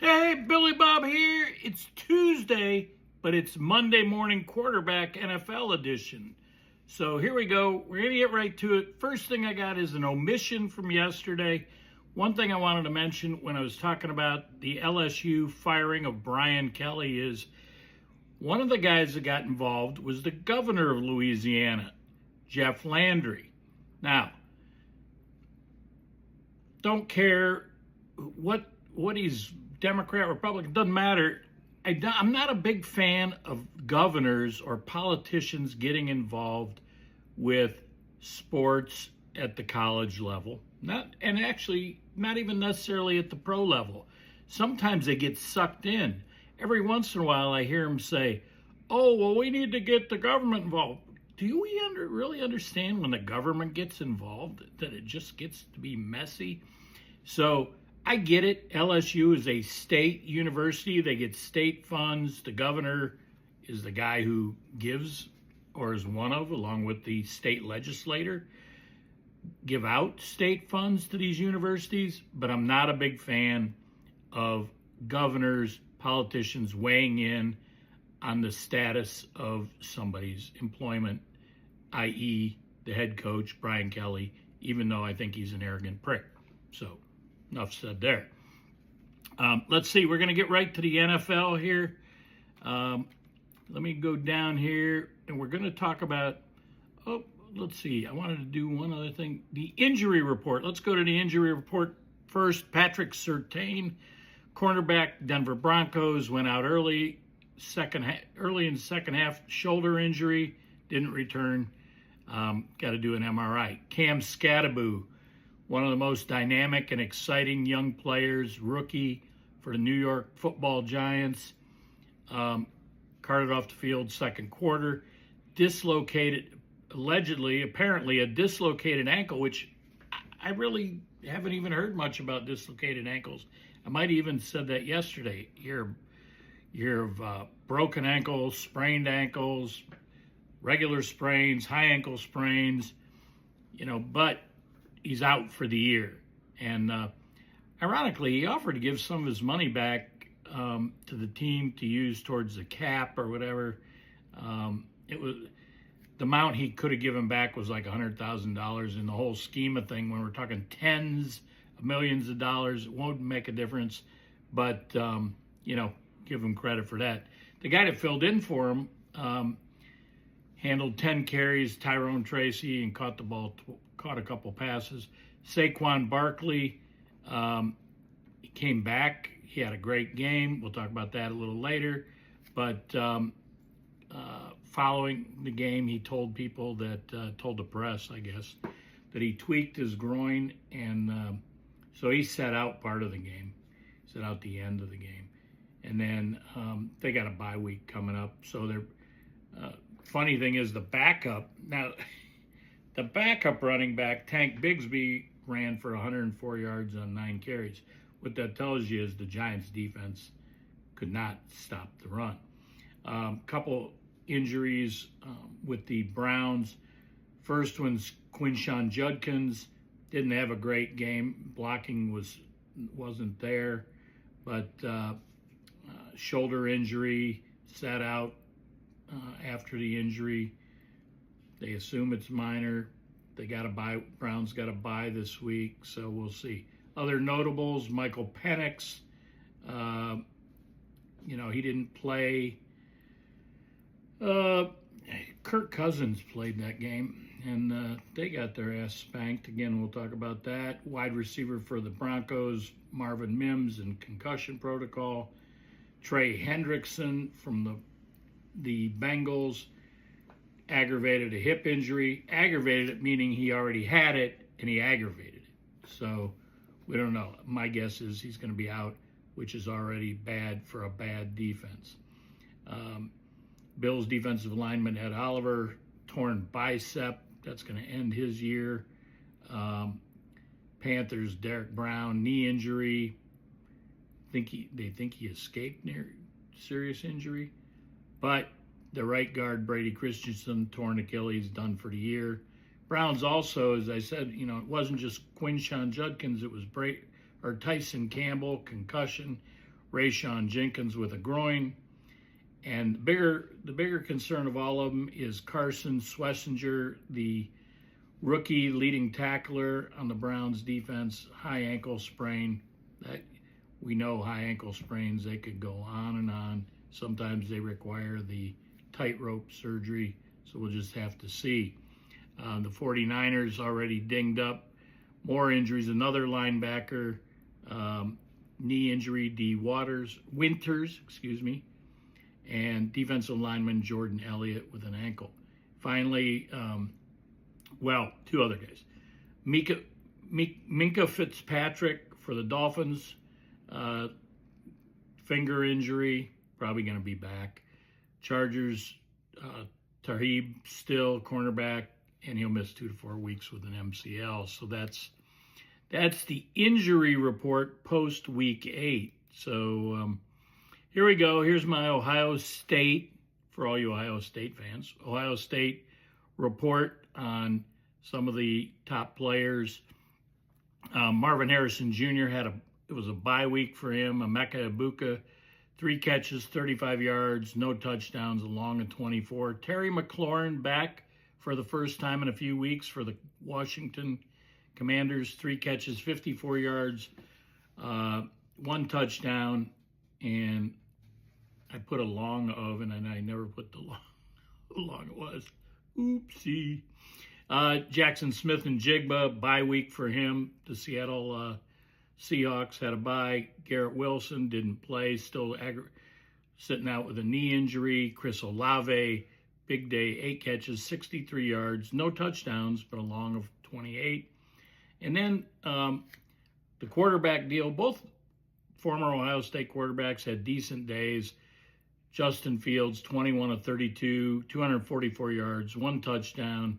Hey, Billy Bob here. It's Tuesday, but it's Monday morning quarterback NFL edition. So here we go. We're going to get right to it. First thing I got is an omission from yesterday. One thing I wanted to mention when I was talking about the LSU firing of Brian Kelly is one of the guys that got involved was the governor of Louisiana, Jeff Landry. Now, don't care what he's Democrat, Republican, doesn't matter. I'm not a big fan of governors or politicians getting involved with sports at the college level. Not even necessarily at the pro level. Sometimes they get sucked in. Every once in a while I hear them say, "Oh, well, we need to get the government involved." Do we really understand when the government gets involved that it just gets to be messy? So I get it. LSU is a state university. They get state funds. The governor is the guy who gives, or is one of, along with the state legislator, give out state funds to these universities. But I'm not a big fan of governors, politicians weighing in on the status of somebody's employment, i.e. the head coach, Brian Kelly, even though I think he's an arrogant prick. So enough said there. Let's see. We're going to get right to the NFL here. Let me go down here, and we're going to talk about, let's see. I wanted to do one other thing. The injury report. Let's go to the injury report first. Patrick Surtain, cornerback, Denver Broncos, went out early in the second half. Shoulder injury, didn't return. Got to do an MRI. Cam Skattebo, one of the most dynamic and exciting young players, rookie for the New York Football Giants, carted off the field second quarter, apparently a dislocated ankle, which I really haven't even heard much about dislocated ankles. I might even said that yesterday. You hear of broken ankles, sprained ankles, regular sprains, high ankle sprains, but he's out for the year. And ironically, he offered to give some of his money back to the team to use towards the cap or whatever. It was the amount he could have given back was like $100,000 in the whole scheme of thing. When we're talking tens of millions of dollars, it won't make a difference. But give him credit for that. The guy that filled in for him handled 10 carries, Tyrone Tracy, and caught a couple passes. Saquon Barkley, he came back. He had a great game. We'll talk about that a little later. But following the game, he told people told the press, I guess, that he tweaked his groin, and so he sat out part of the game, sat out the end of the game. And then they got a bye week coming up. So they're funny thing is the backup running back, Tank Bigsby, ran for 104 yards on 9 carries. What that tells you is the Giants' defense could not stop the run. Couple injuries with the Browns. First one's Quinshon Judkins. Didn't have a great game. Blocking wasn't there, but shoulder injury, sat out after the injury. They assume it's minor. They got a bye. Browns got a bye this week, so we'll see. Other notables: Michael Penix. He didn't play. Kirk Cousins played that game, and they got their ass spanked. Again, we'll talk about that. Wide receiver for the Broncos, Marvin Mims, in concussion protocol. Trey Hendrickson from the Bengals aggravated a hip injury. Aggravated it meaning he already had it, and he aggravated it. So we don't know. My guess is he's going to be out, which is already bad for a bad defense. Bills defensive lineman Ed Oliver, torn bicep. That's going to end his year. Panthers Derek Brown, knee injury. They think he escaped near serious injury. But the right guard, Brady Christensen, torn Achilles, done for the year. Browns also, as I said, it wasn't just Quinshon Judkins, it was Tyson Campbell, concussion. Rayshon Jenkins with a groin. And the bigger concern of all of them is Carson Schlesinger, the rookie leading tackler on the Browns defense, high ankle sprain. That we know high ankle sprains, they could go on and on. Sometimes they require the tightrope surgery, so we'll just have to see. The 49ers already dinged up. More injuries. Another linebacker, knee injury, Winters, and defensive lineman Jordan Elliott with an ankle. Finally, two other guys. Minkah Fitzpatrick for the Dolphins, finger injury, probably going to be back. Chargers, Tahib still cornerback, and he'll miss 2 to 4 weeks with an MCL. So that's the injury report post week 8. So here we go. Here's my Ohio State, for all you Ohio State fans, Ohio State report on some of the top players. Marvin Harrison Jr. it was a bye week for him. Emeka Egbuka, 3 catches, 35 yards, no touchdowns, along at 24. Terry McLaurin back for the first time in a few weeks for the Washington Commanders, 3 catches, 54 yards, 1 touchdown, and I put a long of, and I never put how long it was. Oopsie. Jackson Smith and Jigba, bye week for him. The Seattle Seahawks had a bye. Garrett Wilson didn't play, still sitting out with a knee injury. Chris Olave, big day, 8 catches, 63 yards, no touchdowns, but a long of 28. And then the quarterback deal, both former Ohio State quarterbacks had decent days. Justin Fields, 21 of 32, 244 yards, 1 touchdown,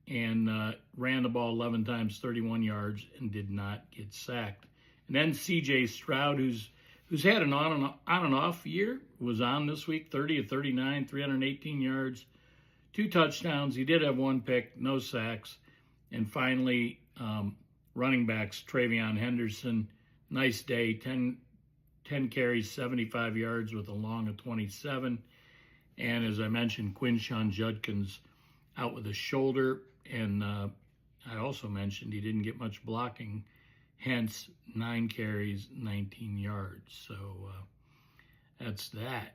and ran the ball 11 times, 31 yards, and did not get sacked. And then C.J. Stroud, who's had an on and off year, was on this week, 30 of 39, 318 yards, 2 touchdowns. He did have 1 pick, no sacks. And finally, running backs, Travion Henderson, nice day, 10 carries, 75 yards with a long of 27. And as I mentioned, Quinshon Judkins out with a shoulder. And I also mentioned he didn't get much blocking, hence 9 carries, 19 yards. So that's that.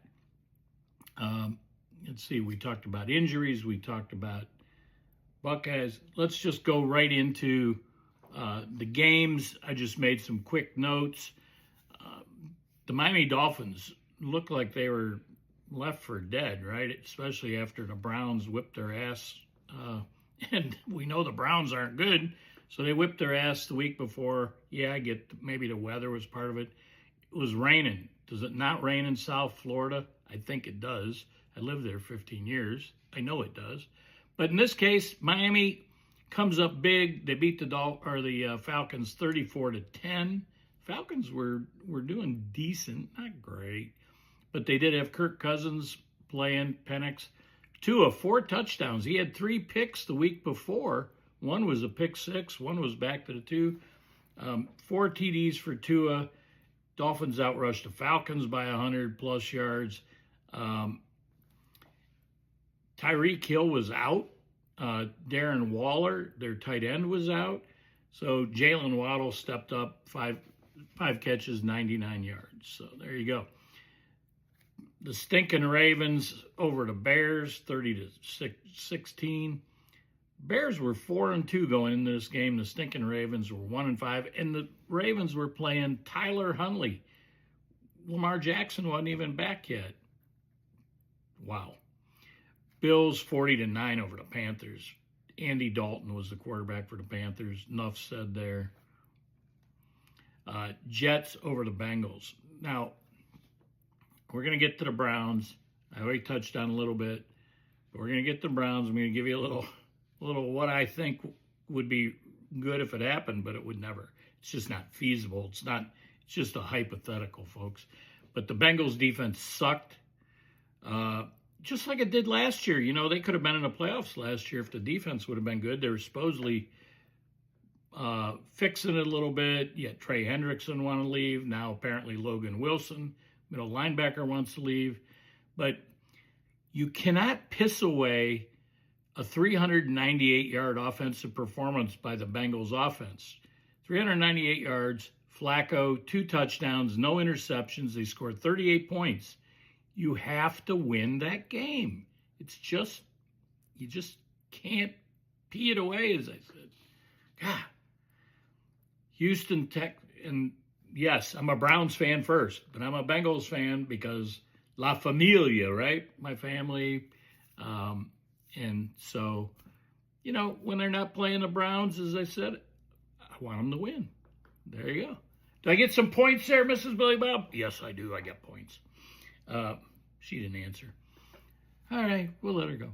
Let's see, we talked about injuries. We talked about Buckeyes. Let's just go right into the games. I just made some quick notes. The Miami Dolphins looked like they were left for dead, right? Especially after the Browns whipped their ass. And we know the Browns aren't good, so they whipped their ass the week before. Yeah, I get maybe the weather was part of it. It was raining. Does it not rain in South Florida? I think it does. I lived there 15 years. I know it does. But in this case, Miami comes up big. They beat the Falcons 34-10. Falcons were doing decent, not great, but they did have Kirk Cousins playing. Penix, 2 of 4 touchdowns. He had 3 picks the week before. 1 was a pick 6. 1 was back to the 2. 4 TDs for Tua. Dolphins outrushed the Falcons by 100+ yards. Tyreek Hill was out. Darren Waller, their tight end, was out. So Jalen Waddle stepped up, 5 catches, 99 yards. So there you go. The stinking Ravens over the Bears, 30-16. Bears were 4-2 going into this game. The stinking Ravens were 1-5, and the Ravens were playing Tyler Huntley. Lamar Jackson wasn't even back yet. Wow. Bills 40-9 over the Panthers. Andy Dalton was the quarterback for the Panthers. Enough said there. Jets over the Bengals. Now, we're going to get to the Browns. I already touched on a little bit, but we're going to get to the Browns. I'm going to give you a little what I think would be good if it happened, but it would never. It's just not feasible. It's just a hypothetical, folks. But the Bengals defense sucked. Just like it did last year. You know, they could have been in the playoffs last year if the defense would have been good. They were supposedly fixing it a little bit. Yet Trey Hendrickson want to leave. Now apparently Logan Wilson, middle linebacker, wants to leave. But you cannot piss away a 398-yard offensive performance by the Bengals offense. 398 yards, Flacco, 2 touchdowns, no interceptions. They scored 38 points. You have to win that game. It's just, you just can't pee it away, as I said. God. Houston Tech, and yes, I'm a Browns fan first, but I'm a Bengals fan because La Familia, right? My family. And so, you know, when they're not playing the Browns, as I said, I want them to win. There you go. Do I get some points there, Mrs. Billy Bob? Yes, I do. I get points. She didn't answer. All right, we'll let her go.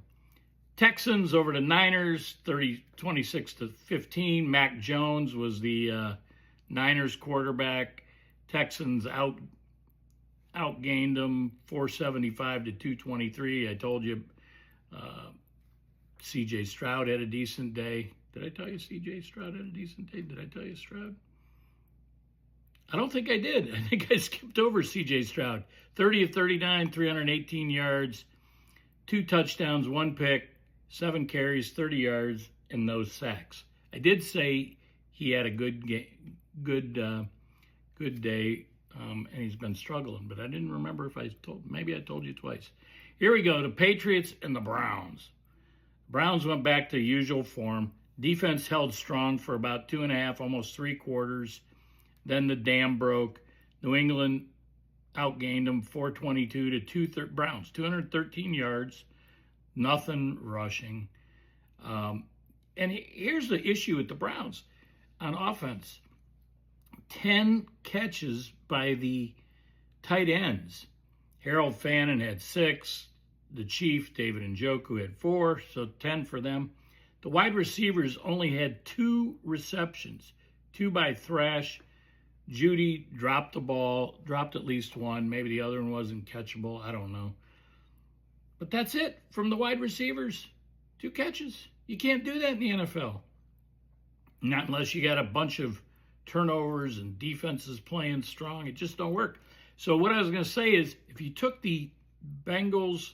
Texans over the Niners, 26-15. Mac Jones was the Niners quarterback. Texans outgained them 475-223. I told you C.J. Stroud had a decent day. Did I tell you C.J. Stroud had a decent day? Did I tell you Stroud? I don't think I did. I think I skipped over C.J. Stroud. 30 of 39, 318 yards, 2 touchdowns, 1 pick, 7 carries, 30 yards, and no sacks. I did say he had a good day, and he's been struggling, but I didn't remember if maybe I told you twice. Here we go, the Patriots and the Browns. Browns went back to usual form. Defense held strong for about 2.5, almost 3 quarters. Then the dam broke. New England outgained them 422 to Browns, 213 yards, nothing rushing. And here's the issue with the Browns on offense. 10 catches by the tight ends. Harold Fannin had 6. The Chief, David Njoku, had 4, so 10 for them. The wide receivers only had 2 receptions, 2 by Thrash. Judy dropped the ball, dropped at least 1. Maybe the other one wasn't catchable. I don't know. But that's it from the wide receivers. 2 catches. You can't do that in the NFL. Not unless you got a bunch of turnovers and defenses playing strong. It just don't work. So what I was going to say is if you took the Bengals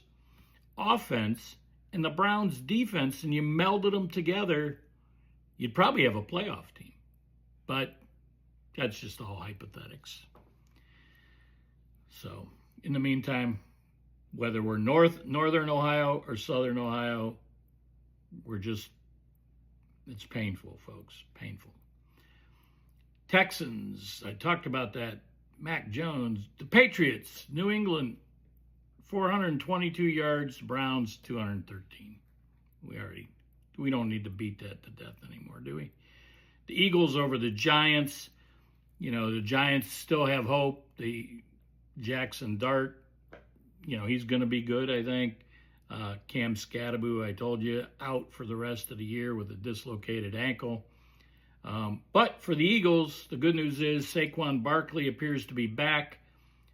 offense and the Browns defense and you melded them together, you'd probably have a playoff team. But that's just all hypothetics. So in the meantime, whether we're northern Ohio or southern Ohio, it's painful, folks, painful. Texans, I talked about that. Mac Jones. The Patriots, New England, 422 yards, Browns, 213. We don't need to beat that to death anymore, do we? The Eagles over the Giants. You know, the Giants still have hope. The Jackson Dart, you know, he's going to be good, I think. Cam Scatterbo, I told you, out for the rest of the year with a dislocated ankle. But for the Eagles, the good news is Saquon Barkley appears to be back.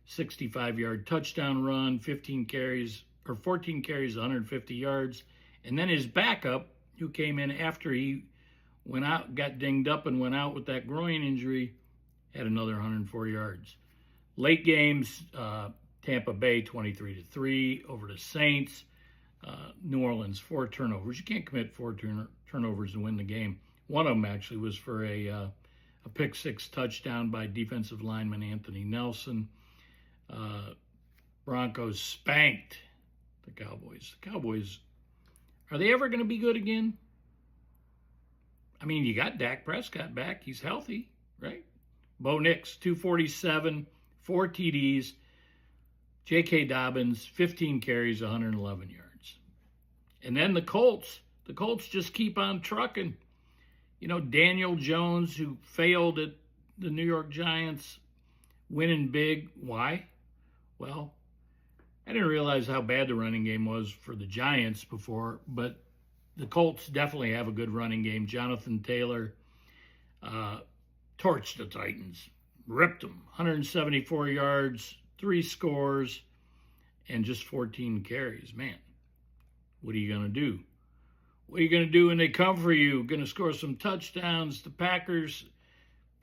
65-yard touchdown run, 14 carries, 150 yards. And then his backup, who came in after he went out, got dinged up and went out with that groin injury, had another 104 yards. Late games, Tampa Bay 23-3 over the Saints. New Orleans 4 turnovers. You can't commit 4 turnovers and win the game. One of them actually was for a pick-6 touchdown by defensive lineman Anthony Nelson. Broncos spanked the Cowboys. The Cowboys, are they ever going to be good again? I mean, you got Dak Prescott back. He's healthy, right? Bo Nix, 247, 4 TDs. J.K. Dobbins, 15 carries, 111 yards. And then the Colts just keep on trucking. You know, Daniel Jones, who failed at the New York Giants, winning big. Why? Well, I didn't realize how bad the running game was for the Giants before, but the Colts definitely have a good running game. Jonathan Taylor torched the Titans, ripped them, 174 yards, 3 scores, and just 14 carries. Man, what are you going to do? What are you going to do when they come for you? Going to score some touchdowns. The Packers,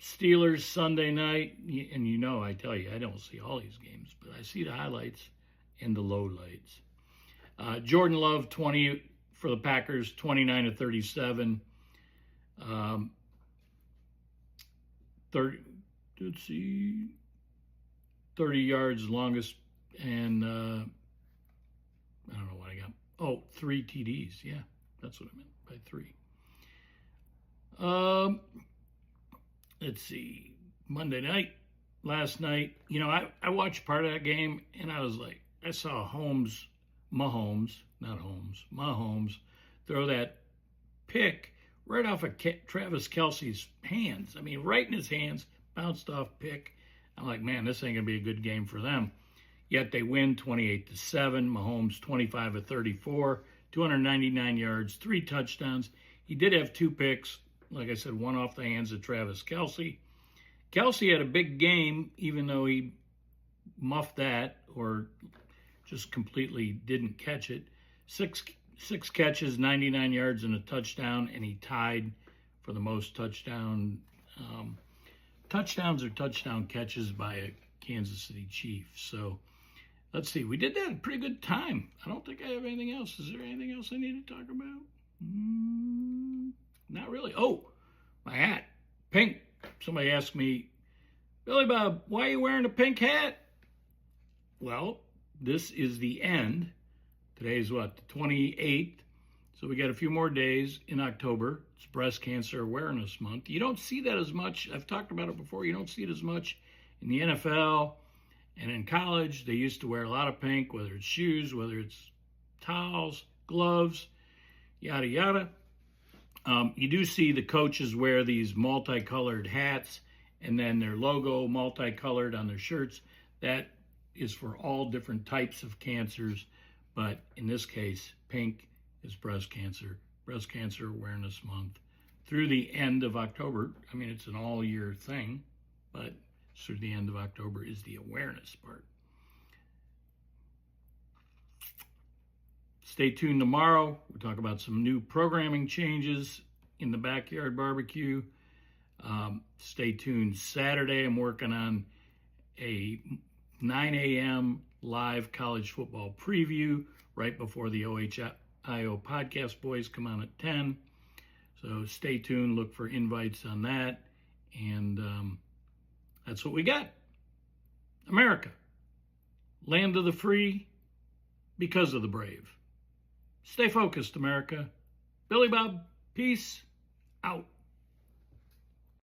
Steelers Sunday night. And you know, I tell you, I don't see all these games, but I see the highlights and the lowlights. Jordan Love, 20 for the Packers, 29 to 37. 30, let's see, 30 yards longest, and I don't know what I got. Oh, 3 TDs. Yeah, that's what I meant by 3. Let's see, Monday night, last night, you know, I watched part of that game, and I was like, I saw Mahomes throw that pick right off of Travis Kelce's hands. I mean, right in his hands, bounced off pick. I'm like, man, this ain't going to be a good game for them. Yet they win 28-7. Mahomes 25 of 34, 299 yards, 3 touchdowns. He did have 2 picks. Like I said, one off the hands of Travis Kelce. Kelce had a big game, even though he muffed that or just completely didn't catch it. Six catches, 99 yards, and a touchdown, and he tied for the most touchdowns or touchdown catches by a Kansas City Chief. So let's see. We did that in a pretty good time. I don't think I have anything else. Is there anything else I need to talk about? Not really. Oh, my hat. Pink. Somebody asked me, Billy Bob, why are you wearing a pink hat? Well, this is the end. Today's what, the 28th? So we got a few more days in October. It's Breast Cancer Awareness Month. You don't see that as much. I've talked about it before. You don't see it as much in the NFL and in college. They used to wear a lot of pink, whether it's shoes, whether it's towels, gloves, yada, yada. You do see the coaches wear these multicolored hats and then their logo multicolored on their shirts. That is for all different types of cancers. But in this case, pink is Breast Cancer Awareness Month through the end of October. I mean, it's an all-year thing, but through the end of October is the awareness part. Stay tuned tomorrow. We'll talk about some new programming changes in the Backyard Barbecue. Stay tuned Saturday. I'm working on a 9 a.m. live college football preview right before the OHIO podcast boys come on at 10. So stay tuned. Look for invites on that. And that's what we got. America, land of the free because of the brave. Stay focused, America. Billy Bob, peace out.